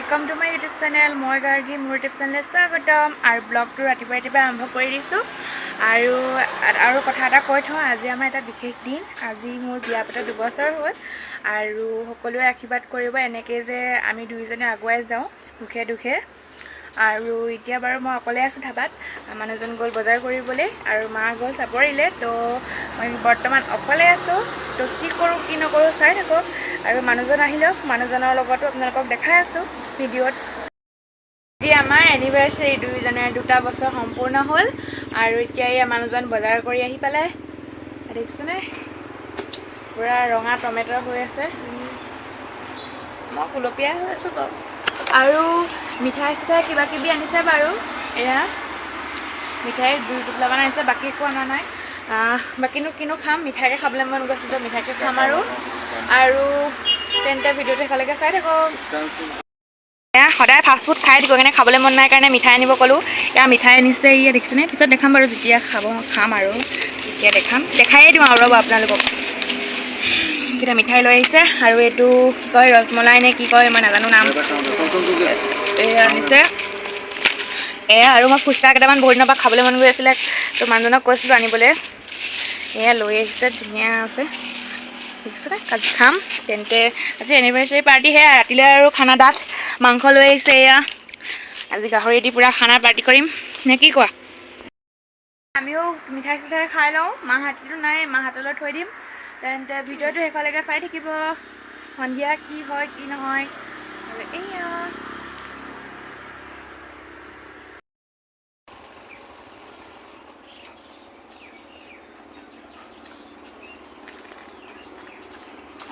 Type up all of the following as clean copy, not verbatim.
Welcome to my YouTube channel मैं गार्गी मोर YouTube channel स्वागतम और ब्लग तो रातिपुवा रातिपुवा आरम्भ कर दिसो और कथा এটা কৈ থওঁ আজি আমাৰ এটা বিশেষ দিন আজি মোৰ বিয়া পতা 2 বছৰ হ'ল আৰু সকলোৱে আশীৰ্বাদ কৰিব এনেকৈ যে আমি দুইজনে আগুৱাই যাওঁ দুখে দুখে আৰু এতিয়া বাৰু মই অকলে আছো ধাবাত মানুহজন গ'ল বজাৰ কৰিবলৈ আৰু মা গ'ল চাপৰিলে তো মই বৰ্তমান অকলে আছো তো কি কৰোঁ কি নকৰোঁ চাই থাকক আৰু মানুহজন আহিলে মানুহজনৰ লগতো আপোনালোকক দেখাই আছো ভিডিঅ'ত আজি আমাৰ এনিভাৰ্সাৰী 2 জানুৱাৰী 2টা বছৰ সম্পূৰ্ণ হ'ল আৰু এতিয়া এই মানুহজন বজাৰ কৰি আহি পালে দেখিছেনে পুৰা ৰঙা টমেটো হৈ আছে মই কুলপিয়া হৈ আছো তো আৰু মিঠাই চিঠাই কিবা কিবি আনিছে বাৰু এয়া মিঠাই 2 টুকুৰা মান আনিছে বাকি একো আনা নাই বাকিনো কিনো খাম মিঠাইকে খাবলৈ মন গৈছে তো মিঠাইকে খাম আৰু তেন্তে ভিডিঅ'টো শেষলৈকে চাই থাকক সদায় ফাষ্ট ফুড খাই দিব কাৰণে খাবলৈ মন নাই কাৰণে মিঠাই আনিব ক'লোঁ এয়া মিঠাই আনিছে ইয়া দেখিছেনে পিছত দেখাম বাৰু যেতিয়া খাম আৰু এতিয়া দেখায়ে দিওঁ আৰু ৰ'ব আপোনালোকক কিটা মিঠাই লৈ আহিছে আৰু এইটো কি কয় ৰসমলাই নে কি কয় মই নাজানো নাম এয়া আনিছে এয়া আৰু মই ফুচকা কেইটামান বহুত দিনৰ পৰা খাবলৈ মন গৈ আছিলে তো মানুহজনক কৈছিলোঁ আনিবলৈ এয়া লৈ আহিছে ধুনীয়া আছে দেখিছেনে আজি খাম তেন্তে আজি এনিভাৰ্সাৰী পাৰ্টি হে ৰাতিলৈ আৰু খানা ডাঠ মাংস লৈ আহিছে এয়া আজি গাহৰি দি পুৰা খানা পাৰ্টি কৰিম নে কি কোৱা আমিও মিঠাই চিঠাই খাই লওঁ মাহাতিটো নাই মাহাতলৈ থৈ দিম তেন্তে ভিডিঅ'টো শেষলৈকে চাই থাকিব সন্ধিয়া কি হয় কি নহয় এয়া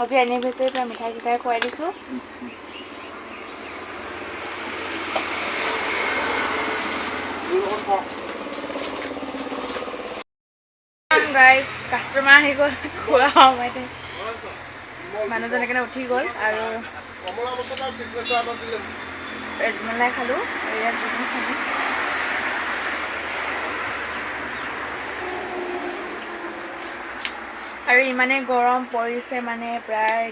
আজি এনিভাৰ্সাৰী পৰা মিঠাই চিঠাই খুৱাই দিছোঁ গাইজ কাষ্টমাৰ আহি গ'ল খোৱা সময়তে মানুহজন একেনে উঠি গ'ল আৰু ৰসমলাই খালোঁ ইয়াত খালোঁ আৰু ইমানে গৰম পৰিছে মানে প্ৰায়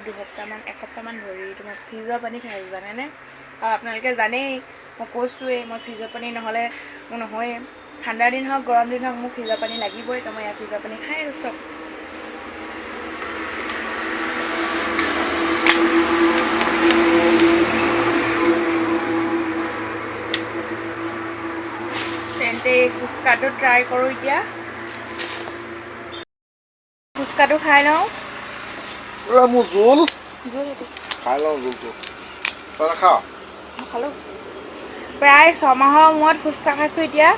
এসপ্তাহমান ধৰি তোমাৰ ফ্ৰিজৰ পানী খাই আছোঁ জানেনে আৰু আপোনালোকে জানেই মই কৈছোঁৱেই মই ফ্ৰিজৰ পানী নহ'লে মোৰ নহয়েই ঠাণ্ডা দিন হওক গৰম দিন হওক মোক ফ্ৰিজৰ পানী লাগিবই তো মই ইয়াত ফ্ৰিজৰ পানী খাই আছোঁ তেন্তে ফুচকাটো ট্ৰাই কৰোঁ এতিয়া ফুচকাটো খাই লওঁ মোৰ জোল খাই লওঁ জোলটো খা খালোঁ প্ৰায় 6 মাহৰ মূৰত ফুচকা খাইছোঁ এতিয়া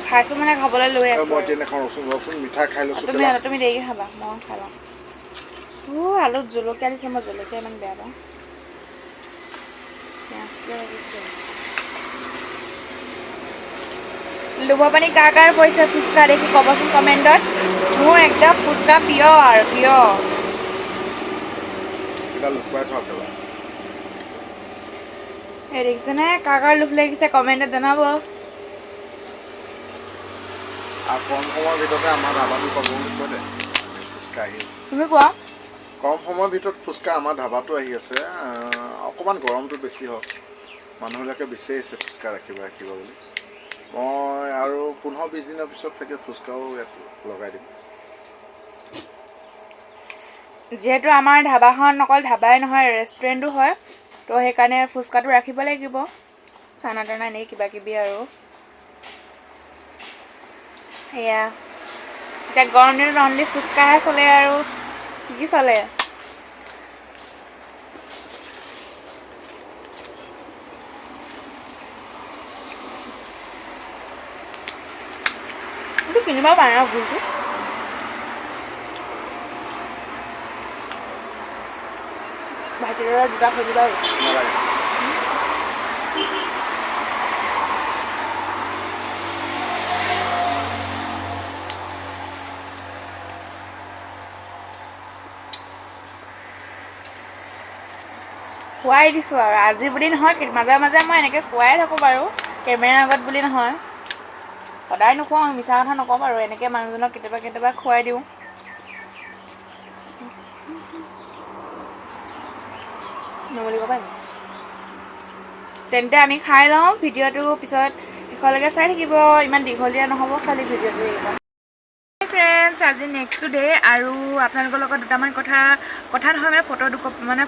খাইছোঁ মানে খাবলৈ লৈ আছোঁ মই এতিয়া নাখাওঁ ৰচোন মিঠাই খাই লৈছোঁ তুমি দেৰিকৈ খাবা মই খাই লওঁ আলুত জলকীয়া দিছে মই জলকীয়া ইমান বেয়া পাওঁ লোভ পানী কাৰ পৰিছে ফুচকা দেখি ক'বচোন কমেণ্টত মোৰ একদম ফুচকা পিয়ৰ দেখিছেনে কাৰ লোভ লাগিছে কমেণ্টত জনাব তুমি কোৱা কম সময়ৰ ভিতৰত ফুচকা আমাৰ ধাবাটো আহি আছে অকণমান গৰমটো বেছি হওক মানুহবিলাকে বিচাৰিছে ফুচকা ৰাখিবা বুলি মই আৰু 15-20 দিনৰ পিছত চাগে ফুচকাও ইয়াত লগাই দিম যিহেতু আমাৰ ধাবাখন অকল ধাবাই নহয় ৰেষ্টুৰেণ্টো হয় তো সেইকাৰণে ফুচকাটো ৰাখিব লাগিব চানা টানা এনেই কিবা কিবি আৰু সেয়া এতিয়া গৰম দিনত অনলি ফুচকাহে চলে আৰু কি চলে কিনিব পাৰে ন ভুলটো ভাইটিৰ দুটা খুজিবা খুৱাই দিছোঁ আৰু আজি বুলি নহয় মাজে মাজে মই এনেকৈ খুৱাই থাকোঁ বাৰু কেমেৰাৰ আগত বুলি নহয় সদায় নোখোৱাওঁ মিছা কথা নকওঁ বাৰু এনেকৈ মানুহজনক কেতিয়াবা খুৱাই দিওঁ নবলিব পাৰিম তেন্তে আমি খাই লওঁ, ভিডিঅ'টো পিছত শেষলৈকে চাই থাকিব, ইমান দীঘলীয়া নহ'ব খালি ভিডিঅ'টো এইখন। ফ্ৰেণ্ডছ, আজি নেক্সট ডে আৰু আপোনালোকৰ লগত দুটামান কথা নহয়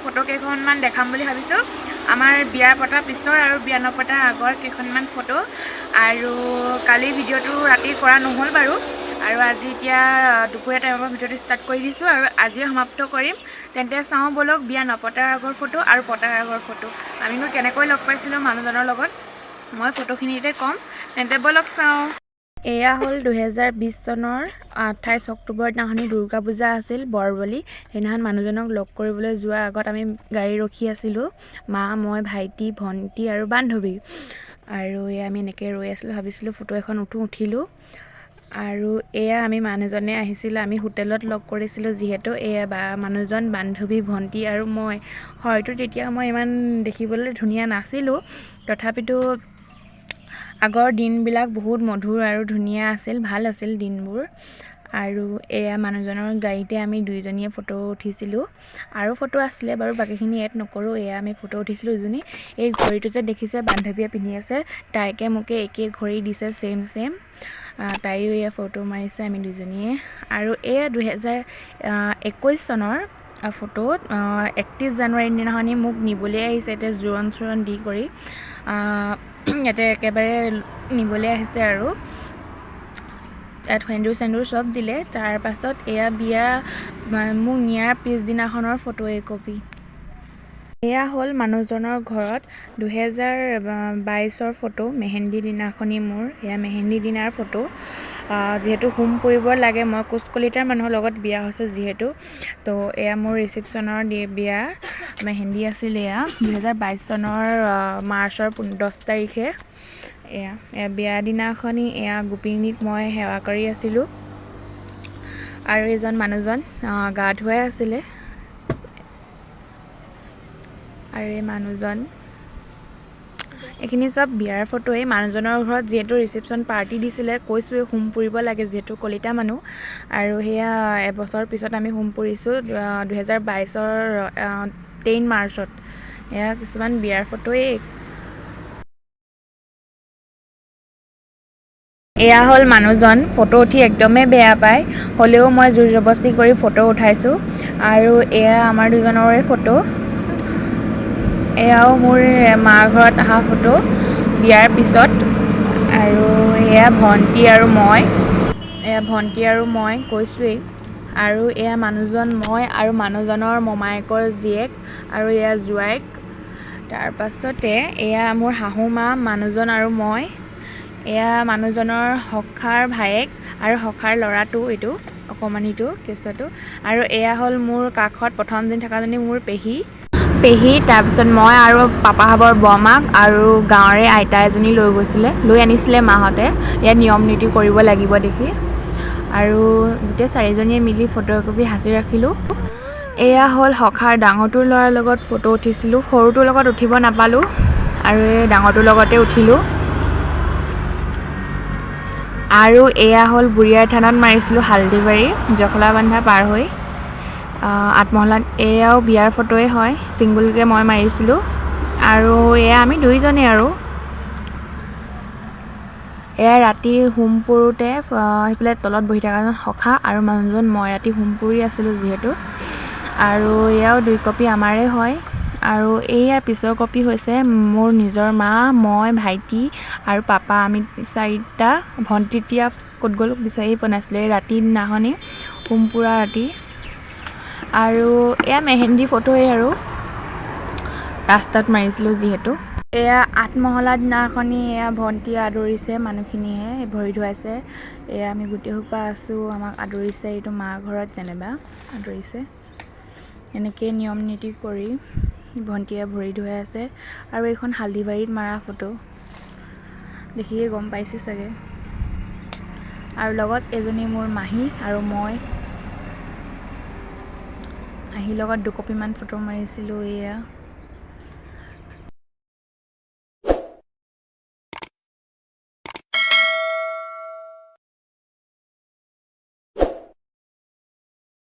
ফটো কেইখনমান দেখাম বুলি ভাবিছোঁ। আমাৰ বিয়া পতা পিছৰ আৰু বিয়া নপতা আগৰ কেইখনমান ফটো, আৰু কালি ভিডিঅ'টো ৰাতি কৰা নহ'ল বাৰু, আৰু আজি এতিয়া দুপৰীয়া টাইমৰ ভিডিঅ'টো ষ্টাৰ্ট কৰি দিছোঁ আৰু আজিয়ে সমাপ্ত কৰিম। তেন্তে চাওঁ ব'লক বিয়া নপতাৰ আগৰ ফটো আৰু পতাৰ আগৰ ফটো। আমিনো কেনেকৈ লগ পাইছিলোঁ মানুহজনৰ লগত, মই ফটোখিনিতে ক'ম, তেন্তে ব'লক চাওঁ। এয়া হ'ল 2020 চনৰ 28 অক্টোবৰ দিনাখনি দুৰ্গা পূজা আছিল বৰবলি। সেইদিনাখন মানুহজনক লগ কৰিবলৈ যোৱাৰ আগত আমি গাড়ী ৰখি আছিলোঁ, মা, মই, ভাইটি, ভণ্টি আৰু বান্ধৱী। আৰু এয়া আমি এনেকৈ ৰৈ আছিলোঁ, ভাবিছিলোঁ ফটো এখন উঠিলোঁ। আৰু এয়া আমি মানুহজনে আহিছিলোঁ, আমি হোটেলত লগ কৰিছিলোঁ যিহেতু। এয়া মানুহজন, বান্ধৱী, ভণ্টি আৰু মই। হয়তো তেতিয়া মই ইমান দেখিবলৈ ধুনীয়া নাছিলোঁ, তথাপিতো আগৰ দিনবিলাক বহুত মধুৰ আৰু ধুনীয়া আছিল, ভাল আছিল দিনবোৰ। আৰু এয়া মানুহজনৰ গাড়ীতে আমি দুইজনীয়ে ফটো উঠিছিলোঁ, আৰু ফটো আছিলে বাৰু, বাকীখিনি এড নকৰোঁ। এয়া আমি ফটো উঠিছিলোঁ দুজনী। এই ঘড়ীটো যে দেখিছে বান্ধৱীয়ে পিন্ধি আছে, তাইকে মোকে একে ঘড়ী দিছে, ছেম। তাইও এয়া ফটো মাৰিছে আমি দুজনীয়ে। আৰু এয়া 2021 চনৰ ফটোত 31 জানুৱাৰীৰ দিনাখনি মোক নিবলৈ আহিছে, এতিয়া জোৰণ দি কৰি ইয়াতে একেবাৰে নিবলৈ আহিছে আৰু ইয়াত সেন্দুৰ চব দিলে। তাৰপাছত এয়া বিয়া মোক নিয়াৰ পিছদিনাখনৰ ফটো একপি। এয়া হ'ল মানুহজনৰ ঘৰত 2022 ফটো, মেহেন্দি দিনাখনি মোৰ। এয়া মেহেন্দি দিনাৰ ফটো, যিহেতু হোম পুৰিব লাগে, মই কোচ কলিতাৰ মানুহৰ লগত বিয়া হৈছোঁ যিহেতু, তো এয়া মোৰ ৰিচিপশ্যনৰ বিয়া মেহেন্দি আছিল। এয়া 2022 চনৰ মাৰ্চৰ 10 তাৰিখে। এয়া বিয়া দিনাখনি এয়া গোপিনীক মই সেৱা কৰি আছিলোঁ, আৰু এজন মানুহজন গা ধুৱাই আছিলে। আৰু এই মানুহজন, এইখিনি চব বিয়াৰ ফটোৱেই। মানুহজনৰ ঘৰত যিহেতু ৰিচিপশ্যন পাৰ্টি দিছিলে, কৈছোঁৱে হোম পুৰিব লাগে যিহেতু কলিতা মানুহ, আৰু সেয়া এবছৰ পিছত আমি হোম পুৰিছোঁ 2022 13 মাৰ্চত। এয়া কিছুমান বিয়াৰ ফটোৱেই। এয়া হ'ল মানুহজন, ফটো উঠি একদমেই বেয়া পায়, হ'লেও মই জোৰ জবস্তি কৰি ফটো উঠাইছোঁ। আৰু এয়া আমাৰ দুজনৰে ফটো। এয়াও মোৰ মাৰ ঘৰত অহা ফটো বিয়াৰ পিছত। আৰু এয়া ভণ্টি আৰু মই কৈছোঁৱেই। আৰু এয়া মানুহজন, মই আৰু মানুহজনৰ মোমায়েকৰ জীয়েক, আৰু এয়া জোঁৱাইক। তাৰপাছতে এয়া মোৰ শাহু মা, মানুহজন আৰু মই। এয়া মানুহজনৰ সখাৰ ভায়েক আৰু সখাৰ ল'ৰাটো, এইটো অকণমানিটো কেঁচুৱাটো। আৰু এয়া হ'ল মোৰ কাষত প্ৰথমজনী থকাজনী মোৰ পেহী। তাৰপিছত মই আৰু পাপাহঁতৰ বৰমাক আৰু গাঁৱৰে আইতা এজনী লৈ আনিছিলে মাহঁতে, ইয়াত নিয়ম নীতি কৰিব লাগিব দেখি। আৰু গোটেই চাৰিজনীয়ে মিলি ফটো একপি সাঁচি ৰাখিলোঁ। এয়া হ'ল সখাৰ ডাঙৰটোৰ ল'ৰাৰ লগত ফটো উঠিছিলোঁ, সৰুটোৰ লগত উঠিব নাপালোঁ, আৰু এই ডাঙৰটোৰ লগতে উঠিলোঁ। আৰু এয়া হ'ল বুঢ়িয়াৰ থানত মাৰিছিলোঁ, হালধিবাৰী জখলাবান্ধা পাৰ হৈ আঠমহলাত। এয়াও বিয়াৰ ফটোৱে হয়, ছিংগুলকৈ মই মাৰিছিলোঁ। আৰু এয়া আমি দুইজনে। আৰু এয়া ৰাতি হোম পুৰোঁতে সেইফালে তলত বহি থকাজন সখা আৰু মানুহজন মই ৰাতি হোম পুৰি আছিলোঁ যিহেতু। আৰু এয়াও 2 কপি আমাৰে হয়। আৰু এয়া পিছৰ কপি হৈছে মোৰ নিজৰ মা, মই, ভাইটি আৰু পাপা, আমি 4টা। ভণ্টি এতিয়া ক'ত গ'ল বিচাৰি পোৱা নাছিলোঁ, এই ৰাতিৰ দিনাখনি হোম পুৰা ৰাতি। আৰু এয়া মেহেন্দি ফটোৱে, আৰু ৰাস্তাত মাৰিছিলোঁ যিহেতু। এয়া 8 মহলা দিনাখনি এয়া ভণ্টি আদৰিছে মানুহখিনিয়ে, ভৰি ধুৱাইছে। এয়া আমি গোটেইসোপা আছোঁ, আমাক আদৰিছে, এইটো মাৰ ঘৰত যেনিবা আদৰিছে। এনেকৈ নিয়ম নীতি কৰি ভণ্টিয়ে ভৰি ধুৱাই আছে। আৰু এইখন হালধিবাৰীত মাৰা ফটো, দেখিয়ে গম পাইছে চাগে। আৰু লগত এজনী মোৰ মাহী আৰু মই, মাহীৰ লগত 2 কপিমান ফটো মাৰিছিলোঁ। এয়া